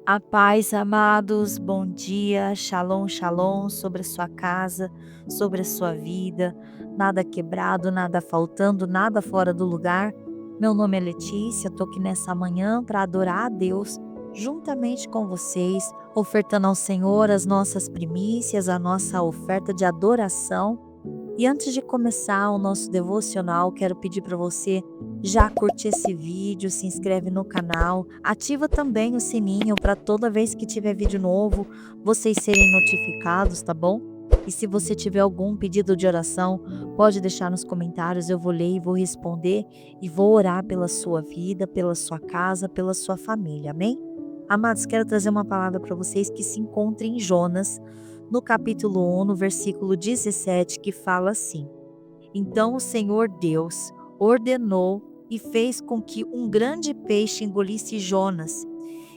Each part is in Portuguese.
A paz, amados, bom dia, shalom, shalom sobre a sua casa, sobre a sua vida, nada quebrado, nada faltando, nada fora do lugar. Meu nome é Letícia, estou aqui nessa manhã para adorar a Deus, juntamente com vocês, ofertando ao Senhor as nossas primícias, a nossa oferta de adoração. E antes de começar o nosso devocional, quero pedir para você já curtir esse vídeo, se inscreve no canal, ativa também o sininho para toda vez que tiver vídeo novo, vocês serem notificados, tá bom? E se você tiver algum pedido de oração, pode deixar nos comentários, eu vou ler e vou responder e vou orar pela sua vida, pela sua casa, pela sua família, amém? Amados, quero trazer uma palavra para vocês que se encontra em Jonas, no capítulo 1, no versículo 17, que fala assim: Então o Senhor Deus ordenou e fez com que um grande peixe engolisse Jonas,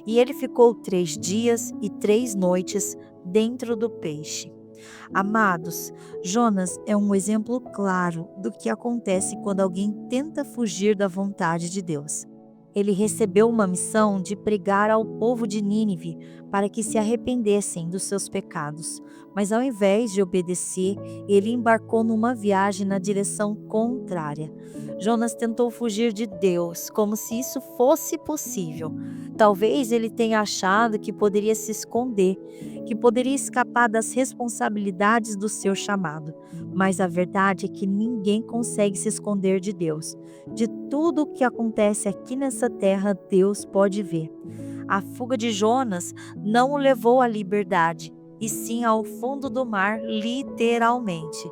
e ele ficou 3 dias e 3 noites dentro do peixe. Amados, Jonas é um exemplo claro do que acontece quando alguém tenta fugir da vontade de Deus. Ele recebeu uma missão de pregar ao povo de Nínive para que se arrependessem dos seus pecados, mas ao invés de obedecer, ele embarcou numa viagem na direção contrária. Jonas tentou fugir de Deus, como se isso fosse possível. Talvez ele tenha achado que poderia se esconder, que poderia escapar das responsabilidades do seu chamado. Mas a verdade é que ninguém consegue se esconder de Deus. De tudo o que acontece aqui nessa terra, Deus pode ver. A fuga de Jonas não o levou à liberdade, e sim ao fundo do mar, literalmente.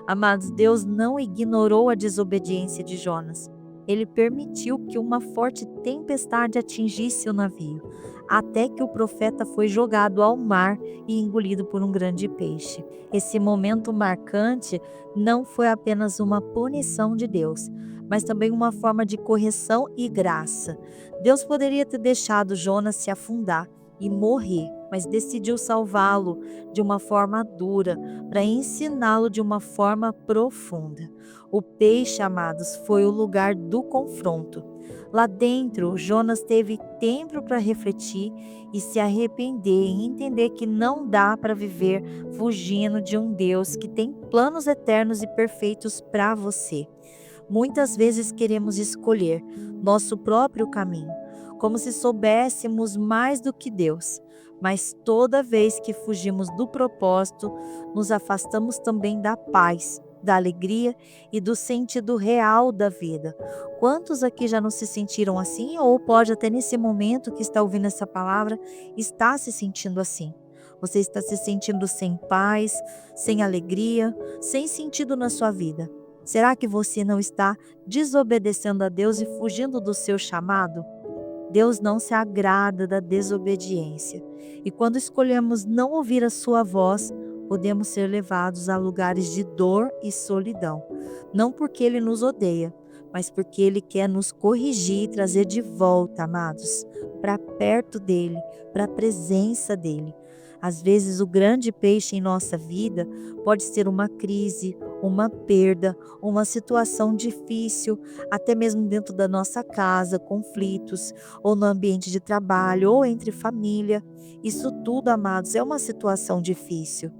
Amados, Deus não ignorou a desobediência de Jonas. Ele permitiu que uma forte tempestade atingisse o navio, até que o profeta foi jogado ao mar e engolido por um grande peixe. Esse momento marcante não foi apenas uma punição de Deus, mas também uma forma de correção e graça. Deus poderia ter deixado Jonas se afundar e morrer, mas decidiu salvá-lo de uma forma dura, para ensiná-lo de uma forma profunda. O peixe, amados, foi o lugar do confronto. Lá dentro, Jonas teve tempo para refletir e se arrepender e entender que não dá para viver fugindo de um Deus que tem planos eternos e perfeitos para você. Muitas vezes queremos escolher nosso próprio caminho, como se soubéssemos mais do que Deus. Mas toda vez que fugimos do propósito, nos afastamos também da paz, da alegria e do sentido real da vida. Quantos aqui já não se sentiram assim? Ou pode até nesse momento que está ouvindo essa palavra, está se sentindo assim? Você está se sentindo sem paz, sem alegria, sem sentido na sua vida. Será que você não está desobedecendo a Deus e fugindo do seu chamado? Deus não se agrada da desobediência. E quando escolhemos não ouvir a sua voz, podemos ser levados a lugares de dor e solidão. Não porque Ele nos odeia, mas porque Ele quer nos corrigir e trazer de volta, amados, para perto dEle, para a presença dEle. Às vezes, o grande peixe em nossa vida pode ser uma crise, uma perda, uma situação difícil, até mesmo dentro da nossa casa, conflitos, ou no ambiente de trabalho, ou entre família. Isso tudo, amados, é uma situação difícil.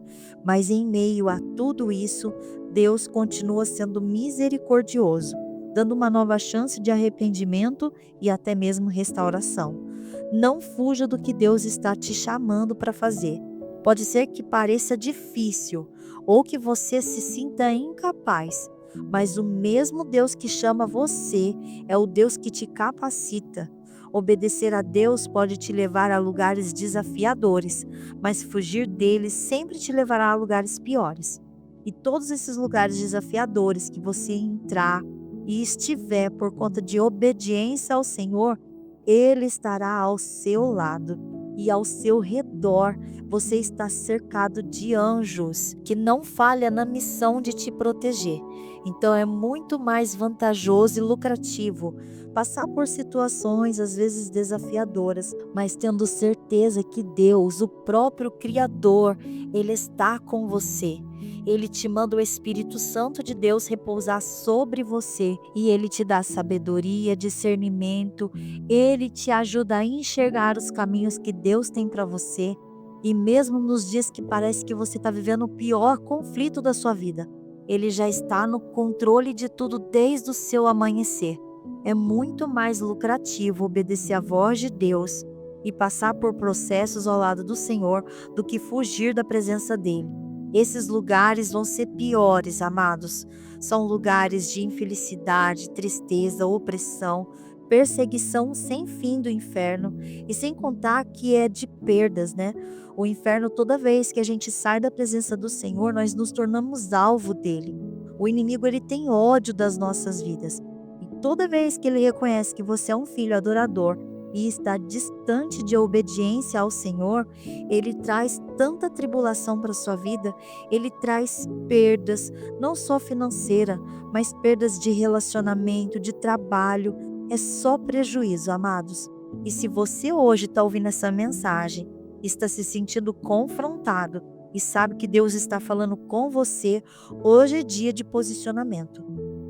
Mas em meio a tudo isso, Deus continua sendo misericordioso, dando uma nova chance de arrependimento e até mesmo restauração. Não fuja do que Deus está te chamando para fazer. Pode ser que pareça difícil ou que você se sinta incapaz, mas o mesmo Deus que chama você é o Deus que te capacita. Obedecer a Deus pode te levar a lugares desafiadores, mas fugir deles sempre te levará a lugares piores. E todos esses lugares desafiadores que você entrar e estiver por conta de obediência ao Senhor, Ele estará ao seu lado e ao seu redor. Você está cercado de anjos que não falham na missão de te proteger. Então é muito mais vantajoso e lucrativo passar por situações às vezes desafiadoras, mas tendo certeza que Deus, o próprio Criador, Ele está com você. Ele te manda o Espírito Santo de Deus repousar sobre você e ele te dá sabedoria, discernimento, ele te ajuda a enxergar os caminhos que Deus tem para você. E mesmo nos dias que parece que você está vivendo o pior conflito da sua vida, ele já está no controle de tudo desde o seu amanhecer. É muito mais lucrativo obedecer à voz de Deus e passar por processos ao lado do Senhor do que fugir da presença dele. Esses lugares vão ser piores, amados. São lugares de infelicidade, tristeza, opressão, perseguição sem fim do inferno, e sem contar que é de perdas, né? O inferno, toda vez que a gente sai da presença do Senhor, nós nos tornamos alvo dele. O inimigo, ele tem ódio das nossas vidas. E toda vez que ele reconhece que você é um filho adorador e está distante de obediência ao Senhor, ele traz tanta tribulação para sua vida, ele traz perdas, não só financeira, mas perdas de relacionamento, de trabalho. É só prejuízo, amados. E se você hoje está ouvindo essa mensagem, está se sentindo confrontado e sabe que Deus está falando com você, hoje é dia de posicionamento.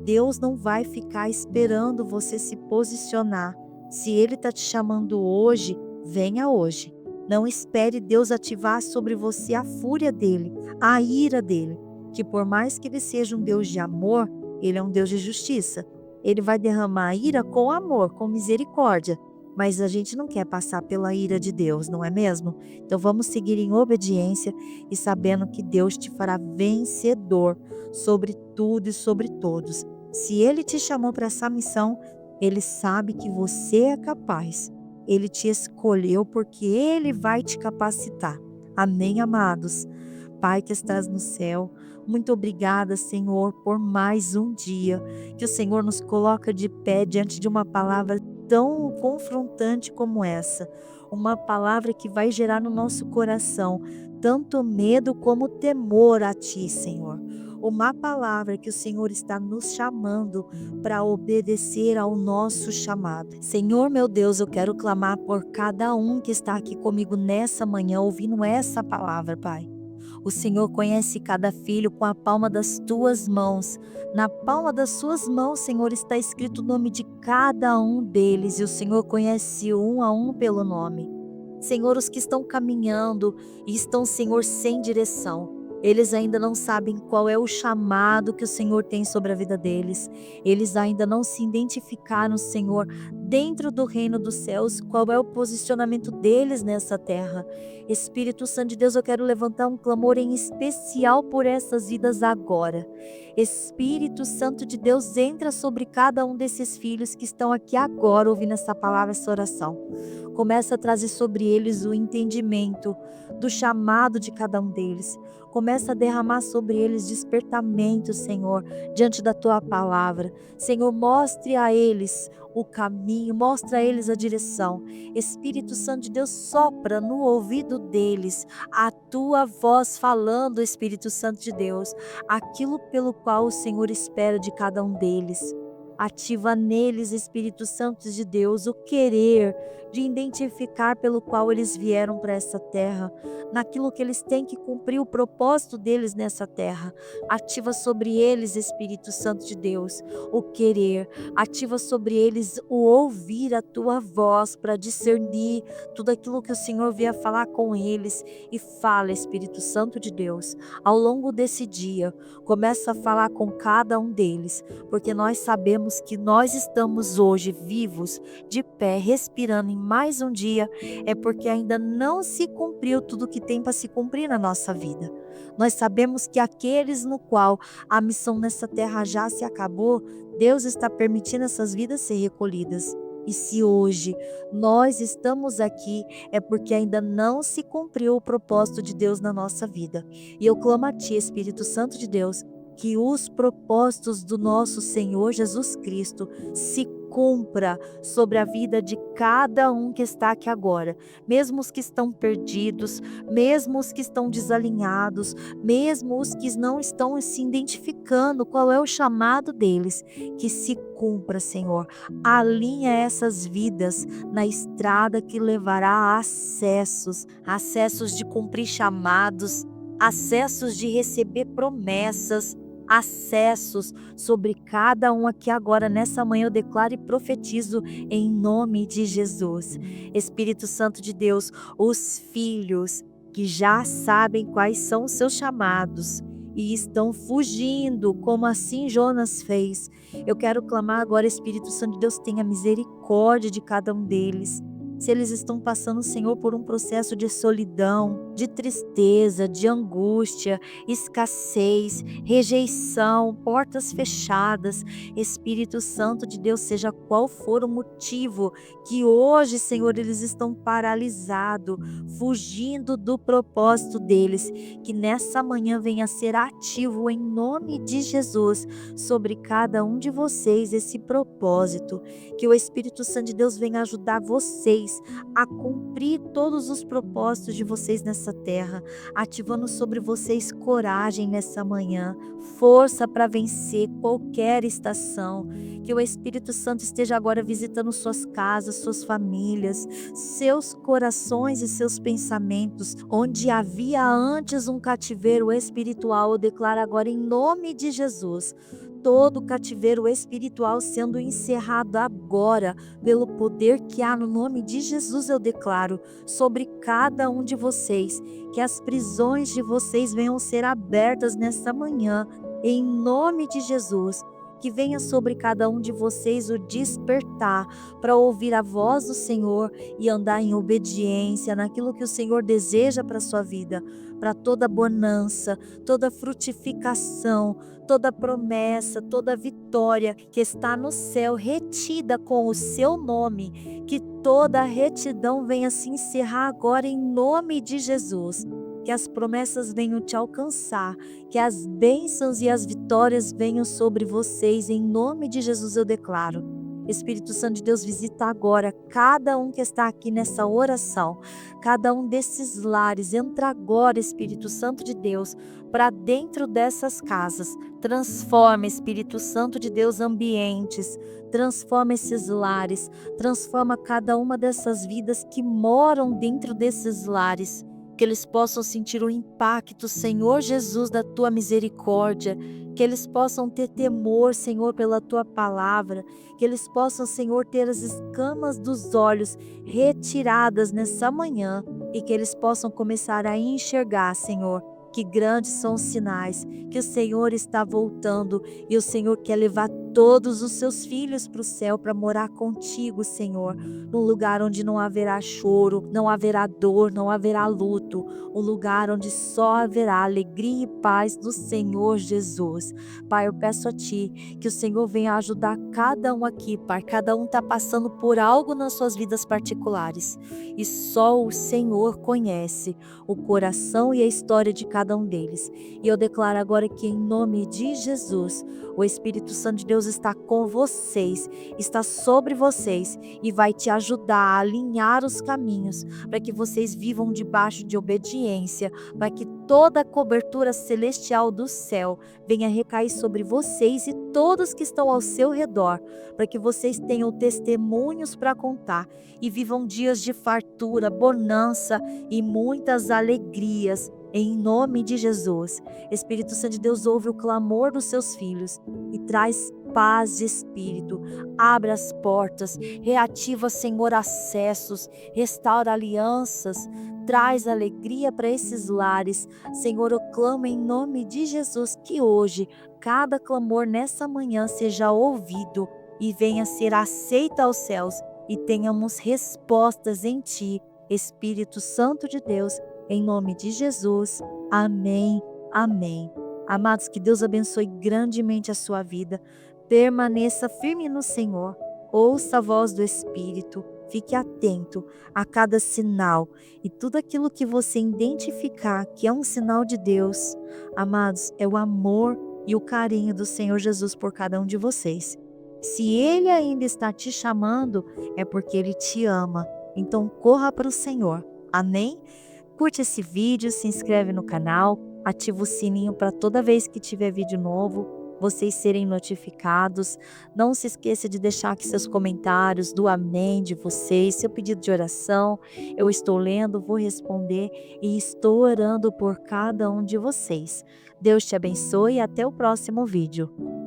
Deus não vai ficar esperando você se posicionar. Se Ele está te chamando hoje, venha hoje. Não espere Deus ativar sobre você a fúria dele, a ira dele, que por mais que Ele seja um Deus de amor, Ele é um Deus de justiça. Ele vai derramar ira com amor, com misericórdia. Mas a gente não quer passar pela ira de Deus, não é mesmo? Então vamos seguir em obediência e sabendo que Deus te fará vencedor sobre tudo e sobre todos. Se Ele te chamou para essa missão, Ele sabe que você é capaz. Ele te escolheu porque Ele vai te capacitar. Amém, amados? Pai que estás no céu, muito obrigada, Senhor, por mais um dia que o Senhor nos coloca de pé diante de uma palavra tão confrontante como essa. Uma palavra que vai gerar no nosso coração tanto medo como temor a Ti, Senhor. Uma palavra que o Senhor está nos chamando para obedecer ao nosso chamado. Senhor, meu Deus, eu quero clamar por cada um que está aqui comigo nessa manhã, ouvindo essa palavra, Pai. O Senhor conhece cada filho com a palma das tuas mãos. Na palma das suas mãos, Senhor, está escrito o nome de cada um deles, e o Senhor conhece um a um pelo nome. Senhor, os que estão caminhando e estão, Senhor, sem direção, eles ainda não sabem qual é o chamado que o Senhor tem sobre a vida deles. Eles ainda não se identificaram, Senhor, dentro do reino dos céus, qual é o posicionamento deles nessa terra. Espírito Santo de Deus, eu quero levantar um clamor em especial por essas vidas agora. Espírito Santo de Deus, entra sobre cada um desses filhos que estão aqui agora ouvindo essa palavra, essa oração. Começa a trazer sobre eles o entendimento do chamado de cada um deles. Começa a derramar sobre eles despertamento, Senhor, diante da Tua palavra. Senhor, mostre a eles o caminho, mostre a eles a direção. Espírito Santo de Deus, sopra no ouvido deles a Tua voz falando, Espírito Santo de Deus, aquilo pelo qual o Senhor espera de cada um deles. Ativa neles, Espírito Santo de Deus, o querer de identificar pelo qual eles vieram para essa terra, naquilo que eles têm que cumprir o propósito deles nessa terra. Ativa sobre eles, Espírito Santo de Deus, o querer. Ativa sobre eles o ouvir a tua voz para discernir tudo aquilo que o Senhor vier falar com eles. E fala, Espírito Santo de Deus, ao longo desse dia, começa a falar com cada um deles, porque nós sabemos que nós estamos hoje vivos, de pé, respirando em mais um dia, é porque ainda não se cumpriu tudo que tem para se cumprir na nossa vida. Nós sabemos que aqueles no qual a missão nessa terra já se acabou, Deus está permitindo essas vidas ser recolhidas. E se hoje nós estamos aqui, é porque ainda não se cumpriu o propósito de Deus na nossa vida. E eu clamo a Ti, Espírito Santo de Deus, que os propósitos do nosso Senhor Jesus Cristo se cumpra sobre a vida de cada um que está aqui agora, mesmo os que estão perdidos, mesmo os que estão desalinhados, mesmo os que não estão se identificando qual é o chamado deles, que se cumpra, Senhor. Alinha essas vidas na estrada que levará a acessos de cumprir chamados, acessos de receber promessas, acessos sobre cada um aqui agora. Nessa manhã eu declaro e profetizo em nome de Jesus. Espírito Santo de Deus, os filhos que já sabem quais são os seus chamados e estão fugindo, como assim Jonas fez. Eu quero clamar agora, Espírito Santo de Deus, tenha misericórdia de cada um deles. Se eles estão passando, Senhor, por um processo de solidão, de tristeza, de angústia, escassez, rejeição, portas fechadas, Espírito Santo de Deus, seja qual for o motivo que hoje, Senhor, eles estão paralisados, fugindo do propósito deles, que nessa manhã venha ser ativo em nome de Jesus sobre cada um de vocês esse propósito, que o Espírito Santo de Deus venha ajudar vocês a cumprir todos os propósitos de vocês nessa terra, ativando sobre vocês coragem nessa manhã, força para vencer qualquer estação, que o Espírito Santo esteja agora visitando suas casas, suas famílias, seus corações e seus pensamentos, onde havia antes um cativeiro espiritual, eu declaro agora em nome de Jesus, todo cativeiro espiritual sendo encerrado agora, pelo poder que há no nome de Jesus, eu declaro sobre cada um de vocês, que as prisões de vocês venham ser abertas nesta manhã, em nome de Jesus. Que venha sobre cada um de vocês o despertar para ouvir a voz do Senhor e andar em obediência naquilo que o Senhor deseja para a sua vida, para toda bonança, toda frutificação, toda promessa, toda vitória que está no céu retida com o seu nome, que toda retidão venha se encerrar agora em nome de Jesus. Que as promessas venham te alcançar, que as bênçãos e as vitórias venham sobre vocês, em nome de Jesus eu declaro. Espírito Santo de Deus, visita agora cada um que está aqui nessa oração, cada um desses lares. Entra agora, Espírito Santo de Deus, para dentro dessas casas. Transforma, Espírito Santo de Deus, ambientes, transforma esses lares, transforma cada uma dessas vidas que moram dentro desses lares. Que eles possam sentir o impacto, Senhor Jesus, da tua misericórdia, que eles possam ter temor, Senhor, pela tua palavra, que eles possam, Senhor, ter as escamas dos olhos retiradas nessa manhã e que eles possam começar a enxergar, Senhor, que grandes são os sinais, que o Senhor está voltando e o Senhor quer levar todos os seus filhos para o céu para morar contigo, Senhor, num lugar onde não haverá choro, não haverá dor, não haverá luto, um lugar onde só haverá alegria e paz do Senhor Jesus. Pai, eu peço a Ti que o Senhor venha ajudar cada um aqui, Pai, cada um está passando por algo nas suas vidas particulares e só o Senhor conhece o coração e a história de cada um deles. E eu declaro agora que em nome de Jesus, o Espírito Santo de Deus está com vocês, está sobre vocês e vai te ajudar a alinhar os caminhos para que vocês vivam debaixo de obediência, para que toda a cobertura celestial do céu venha recair sobre vocês e todos que estão ao seu redor, para que vocês tenham testemunhos para contar e vivam dias de fartura, bonança e muitas alegrias. Em nome de Jesus, Espírito Santo de Deus, ouve o clamor dos seus filhos e traz paz de espírito, abre as portas, reativa, Senhor, acessos, restaura alianças, traz alegria para esses lares. Senhor, eu clamo em nome de Jesus que hoje cada clamor nessa manhã seja ouvido e venha ser aceito aos céus e tenhamos respostas em Ti, Espírito Santo de Deus. Em nome de Jesus, amém, amém. Amados, que Deus abençoe grandemente a sua vida. Permaneça firme no Senhor. Ouça a voz do Espírito. Fique atento a cada sinal e tudo aquilo que você identificar que é um sinal de Deus. Amados, é o amor e o carinho do Senhor Jesus por cada um de vocês. Se Ele ainda está te chamando, é porque Ele te ama. Então corra para o Senhor. Amém? Curte esse vídeo, se inscreve no canal, ativa o sininho para toda vez que tiver vídeo novo. vocês serem notificados. Não se esqueça de deixar aqui seus comentários, do amém de vocês, seu pedido de oração. Eu estou lendo, vou responder e estou orando por cada um de vocês. Deus te abençoe e até o próximo vídeo.